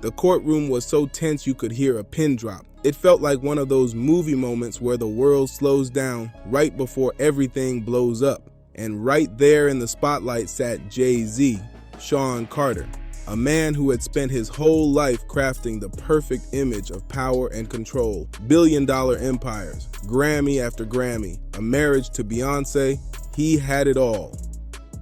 The courtroom was so tense you could hear a pin drop. It felt like one of those movie moments where the world slows down right before everything blows up. And right there in the spotlight sat Jay-Z, Sean Carter, a man who had spent his whole life crafting the perfect image of power and control. Billion-dollar empires, Grammy after Grammy, a marriage to Beyoncé. He had it all.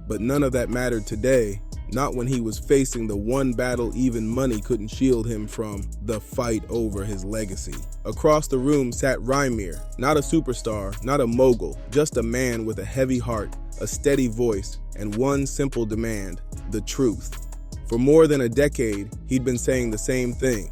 But none of that mattered today. Not when he was facing the one battle even money couldn't shield him from: the fight over his legacy. Across the room sat Rymir, not a superstar, not a mogul, just a man with a heavy heart, a steady voice, and one simple demand: the truth. For more than a decade, he'd been saying the same thing.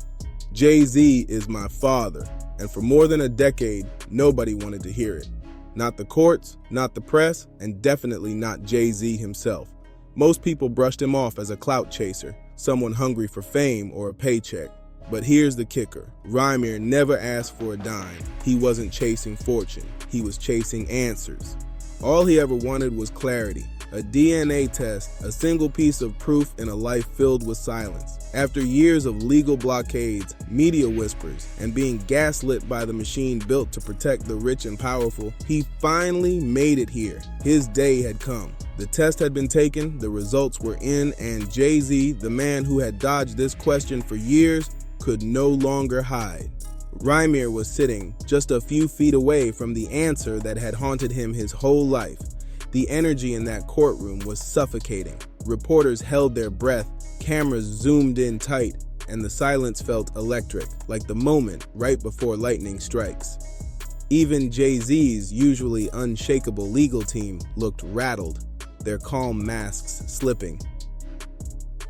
Jay-Z is my father. And for more than a decade, nobody wanted to hear it. Not the courts, not the press, and definitely not Jay-Z himself. Most people brushed him off as a clout chaser, someone hungry for fame or a paycheck. But here's the kicker. Rymir never asked for a dime. He wasn't chasing fortune. He was chasing answers. All he ever wanted was clarity. A DNA test, a single piece of proof in a life filled with silence. After years of legal blockades, media whispers, and being gaslit by the machine built to protect the rich and powerful, he finally made it here. His day had come. The test had been taken, the results were in, and Jay-Z, the man who had dodged this question for years, could no longer hide. Rymir was sitting just a few feet away from the answer that had haunted him his whole life. The energy in that courtroom was suffocating. Reporters held their breath, cameras zoomed in tight, and the silence felt electric, like the moment right before lightning strikes. Even Jay-Z's usually unshakable legal team looked rattled, their calm masks slipping.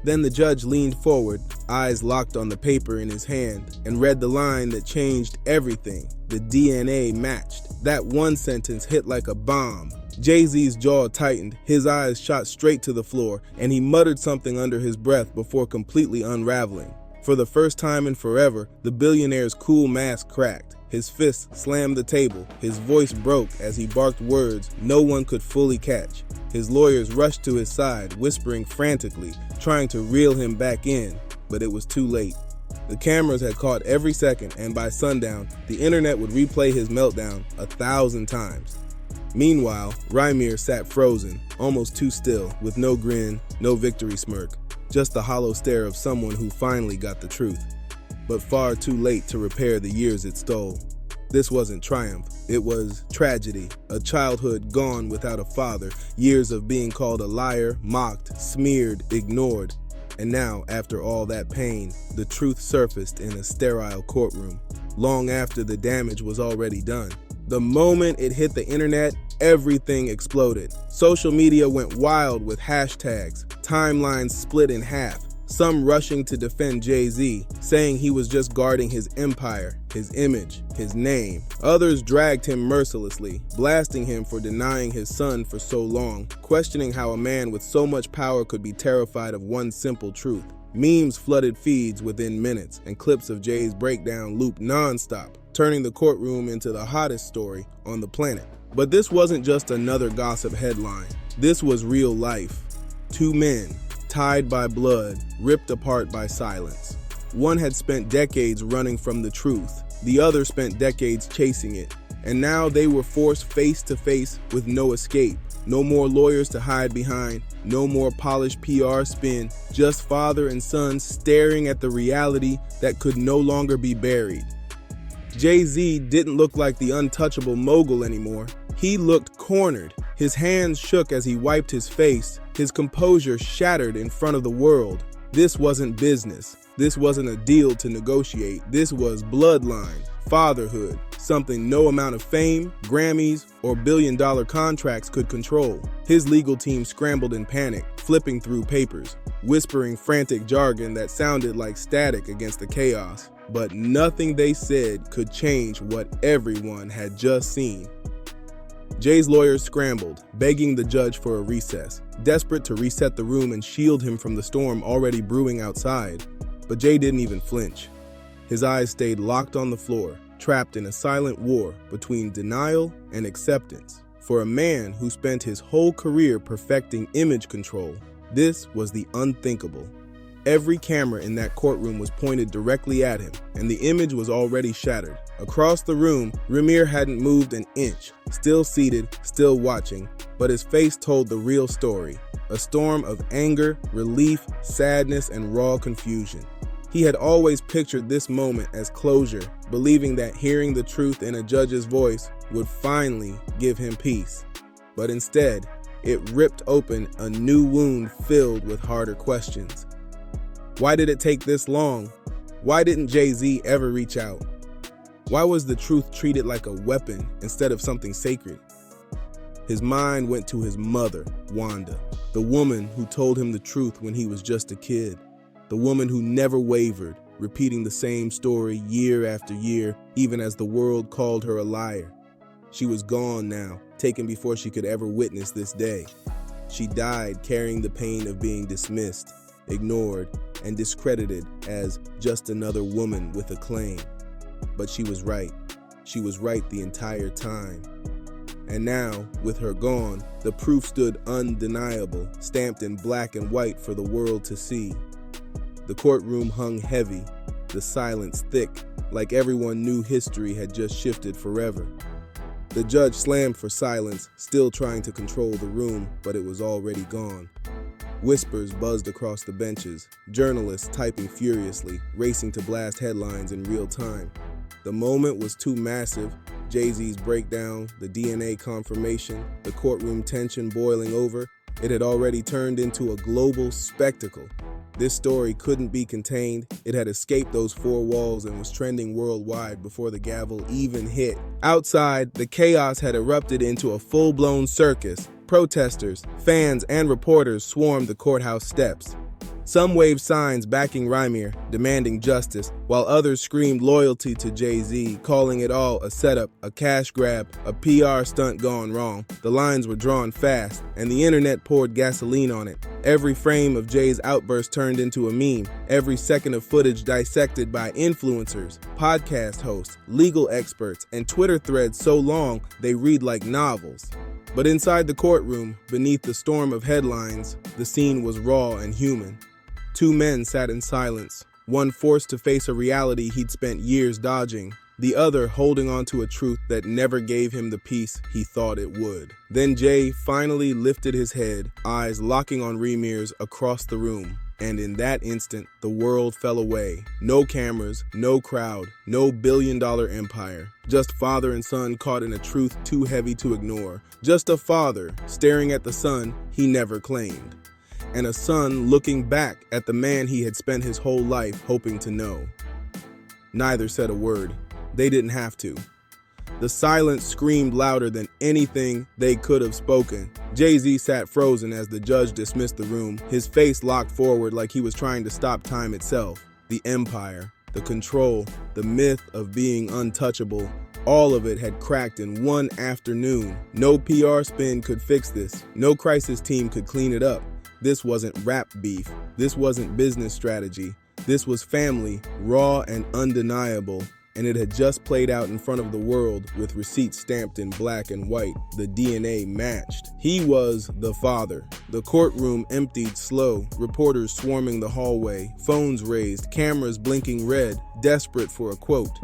Then the judge leaned forward, eyes locked on the paper in his hand, and read the line that changed everything. The DNA matched. That one sentence hit like a bomb. Jay-Z's jaw tightened, his eyes shot straight to the floor, and he muttered something under his breath before completely unraveling. For the first time in forever, the billionaire's cool mask cracked. His fist slammed the table. His voice broke as he barked words no one could fully catch. His lawyers rushed to his side, whispering frantically, trying to reel him back in, but it was too late. The cameras had caught every second, and by sundown, the internet would replay his meltdown 1,000 times. Meanwhile, Rymir sat frozen, almost too still, with no grin, no victory smirk, just the hollow stare of someone who finally got the truth, but far too late to repair the years it stole. This wasn't triumph, it was tragedy, a childhood gone without a father, years of being called a liar, mocked, smeared, ignored. And now, after all that pain, the truth surfaced in a sterile courtroom, long after the damage was already done. The moment it hit the internet, everything exploded. Social media went wild with hashtags, timelines split in half, some rushing to defend Jay-Z, saying he was just guarding his empire, his image, his name. Others dragged him mercilessly, blasting him for denying his son for so long, questioning how a man with so much power could be terrified of one simple truth. Memes flooded feeds within minutes, and clips of Jay's breakdown looped nonstop, turning the courtroom into the hottest story on the planet. But this wasn't just another gossip headline. This was real life. Two men, tied by blood, ripped apart by silence. One had spent decades running from the truth. The other spent decades chasing it. And now they were forced face to face with no escape. No more lawyers to hide behind, no more polished PR spin, just father and son staring at the reality that could no longer be buried. Jay-Z didn't look like the untouchable mogul anymore. He looked cornered. His hands shook as he wiped his face, his composure shattered in front of the world. This wasn't business. This wasn't a deal to negotiate. This was bloodline, fatherhood, something no amount of fame, Grammys, or billion-dollar contracts could control. His legal team scrambled in panic, flipping through papers, whispering frantic jargon that sounded like static against the chaos. But nothing they said could change what everyone had just seen. Jay's lawyers scrambled, begging the judge for a recess, desperate to reset the room and shield him from the storm already brewing outside. But Jay didn't even flinch. His eyes stayed locked on the floor, trapped in a silent war between denial and acceptance. For a man who spent his whole career perfecting image control, this was the unthinkable. Every camera in that courtroom was pointed directly at him, and the image was already shattered. Across the room, Rymir hadn't moved an inch, still seated, still watching, but his face told the real story. A storm of anger, relief, sadness, and raw confusion. He had always pictured this moment as closure, believing that hearing the truth in a judge's voice would finally give him peace. But instead, it ripped open a new wound filled with harder questions. Why did it take this long? Why didn't Jay-Z ever reach out? Why was the truth treated like a weapon instead of something sacred? His mind went to his mother, Wanda, the woman who told him the truth when he was just a kid, the woman who never wavered, repeating the same story year after year, even as the world called her a liar. She was gone now, taken before she could ever witness this day. She died carrying the pain of being dismissed, ignored, and discredited as just another woman with a claim. But she was right. She was right the entire time. And now, with her gone, the proof stood undeniable, stamped in black and white for the world to see. The courtroom hung heavy, the silence thick, like everyone knew history had just shifted forever. The judge slammed for silence, still trying to control the room, but it was already gone. Whispers buzzed across the benches, journalists typing furiously, racing to blast headlines in real time. The moment was too massive. Jay-Z's breakdown, the DNA confirmation, the courtroom tension boiling over. It had already turned into a global spectacle. This story couldn't be contained. It had escaped those four walls and was trending worldwide before the gavel even hit. Outside, the chaos had erupted into a full-blown circus. Protesters, fans, and reporters swarmed the courthouse steps. Some waved signs backing Rymir, demanding justice, while others screamed loyalty to Jay-Z, calling it all a setup, a cash grab, a PR stunt gone wrong. The lines were drawn fast, and the internet poured gasoline on it. Every frame of Jay's outburst turned into a meme, every second of footage dissected by influencers, podcast hosts, legal experts, and Twitter threads so long they read like novels. But inside the courtroom, beneath the storm of headlines, the scene was raw and human. Two men sat in silence, one forced to face a reality he'd spent years dodging, the other holding on to a truth that never gave him the peace he thought it would. Then Jay finally lifted his head, eyes locking on Rymir's across the room. And in that instant, the world fell away. No cameras, no crowd, no billion-dollar empire. Just father and son caught in a truth too heavy to ignore. Just a father staring at the son he never claimed. And a son looking back at the man he had spent his whole life hoping to know. Neither said a word. They didn't have to. The silence screamed louder than anything they could have spoken. Jay-Z sat frozen as the judge dismissed the room, his face locked forward like he was trying to stop time itself. The empire, the control, the myth of being untouchable, all of it had cracked in one afternoon. No PR spin could fix this. No crisis team could clean it up. This wasn't rap beef. This wasn't business strategy. This was family, raw and undeniable. And it had just played out in front of the world with receipts stamped in black and white. The DNA matched. He was the father. The courtroom emptied slow, reporters swarming the hallway, phones raised, cameras blinking red, desperate for a quote.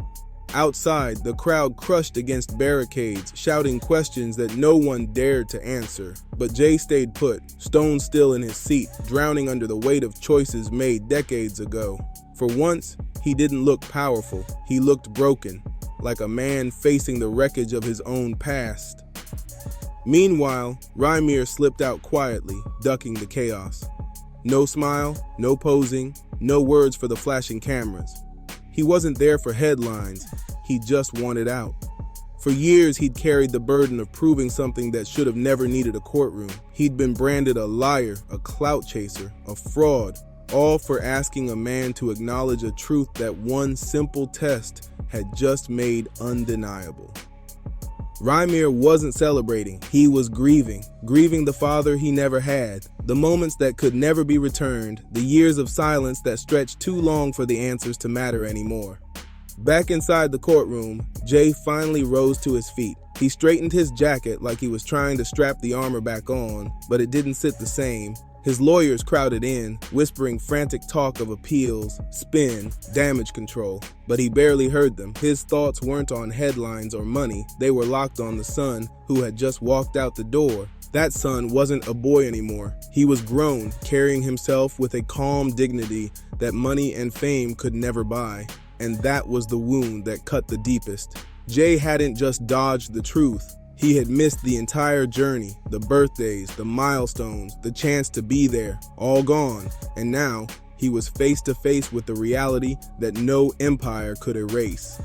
Outside, the crowd crushed against barricades, shouting questions that no one dared to answer. But Jay stayed put, stone still in his seat, drowning under the weight of choices made decades ago. For once, he didn't look powerful. He looked broken, like a man facing the wreckage of his own past. Meanwhile, Rymir slipped out quietly, ducking the chaos. No smile, no posing, no words for the flashing cameras. He wasn't there for headlines. He just wanted out. For years, he'd carried the burden of proving something that should have never needed a courtroom. He'd been branded a liar, a clout chaser, a fraud, all for asking a man to acknowledge a truth that one simple test had just made undeniable. Rymir wasn't celebrating, he was grieving the father he never had, the moments that could never be returned, the years of silence that stretched too long for the answers to matter anymore. Back inside the courtroom, Jay finally rose to his feet. He straightened his jacket like he was trying to strap the armor back on, but it didn't sit the same. His lawyers crowded in, whispering frantic talk of appeals, spin, damage control, but he barely heard them. His thoughts weren't on headlines or money. They were locked on the son who had just walked out the door. That son wasn't a boy anymore. He was grown, carrying himself with a calm dignity that money and fame could never buy. And that was the wound that cut the deepest. Jay hadn't just dodged the truth. He had missed the entire journey, the birthdays, the milestones, the chance to be there, all gone. And now he was face to face with the reality that no empire could erase.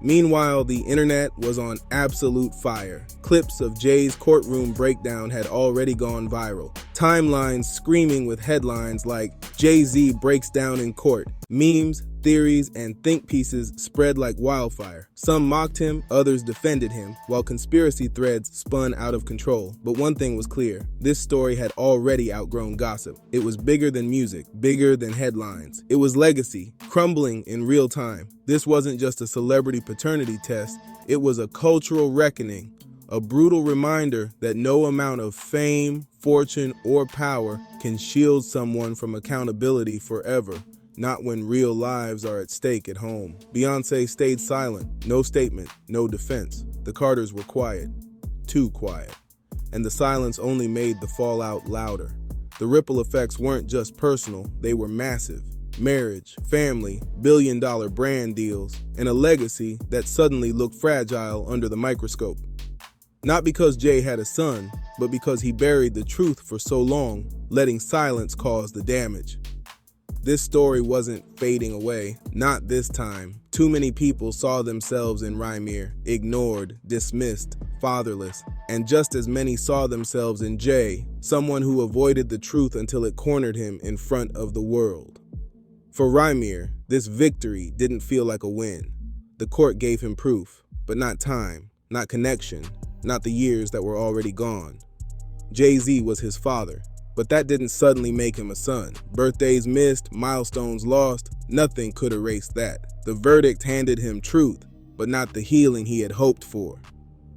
Meanwhile, the internet was on absolute fire. Clips of Jay's courtroom breakdown had already gone viral. Timelines screaming with headlines like "Jay-Z breaks down in court." Memes, theories, and think pieces spread like wildfire. Some mocked him, others defended him, while conspiracy threads spun out of control. But one thing was clear: this story had already outgrown gossip. It was bigger than music, bigger than headlines. It was legacy, crumbling in real time. This wasn't just a celebrity paternity test, it was a cultural reckoning, a brutal reminder that no amount of fame, fortune, or power can shield someone from accountability forever. Not when real lives are at stake at home. Beyoncé stayed silent, no statement, no defense. The Carters were quiet, too quiet. And the silence only made the fallout louder. The ripple effects weren't just personal, they were massive. Marriage, family, billion-dollar brand deals, and a legacy that suddenly looked fragile under the microscope. Not because Jay had a son, but because he buried the truth for so long, letting silence cause the damage. This story wasn't fading away, not this time. Too many people saw themselves in Rymir, ignored, dismissed, fatherless, and just as many saw themselves in Jay, someone who avoided the truth until it cornered him in front of the world. For Rymir, this victory didn't feel like a win. The court gave him proof, but not time, not connection, not the years that were already gone. Jay-Z was his father, but that didn't suddenly make him a son. Birthdays missed, milestones lost, nothing could erase that. The verdict handed him truth, but not the healing he had hoped for.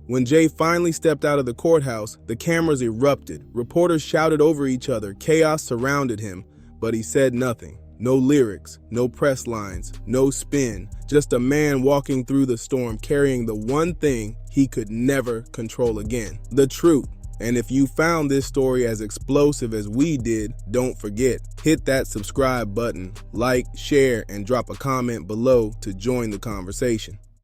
When Jay finally stepped out of the courthouse, the cameras erupted. Reporters shouted over each other, chaos surrounded him, but he said nothing. No lyrics, no press lines, no spin, just a man walking through the storm carrying the one thing he could never control again, the truth. And if you found this story as explosive as we did, don't forget, hit that subscribe button, like, share, and drop a comment below to join the conversation.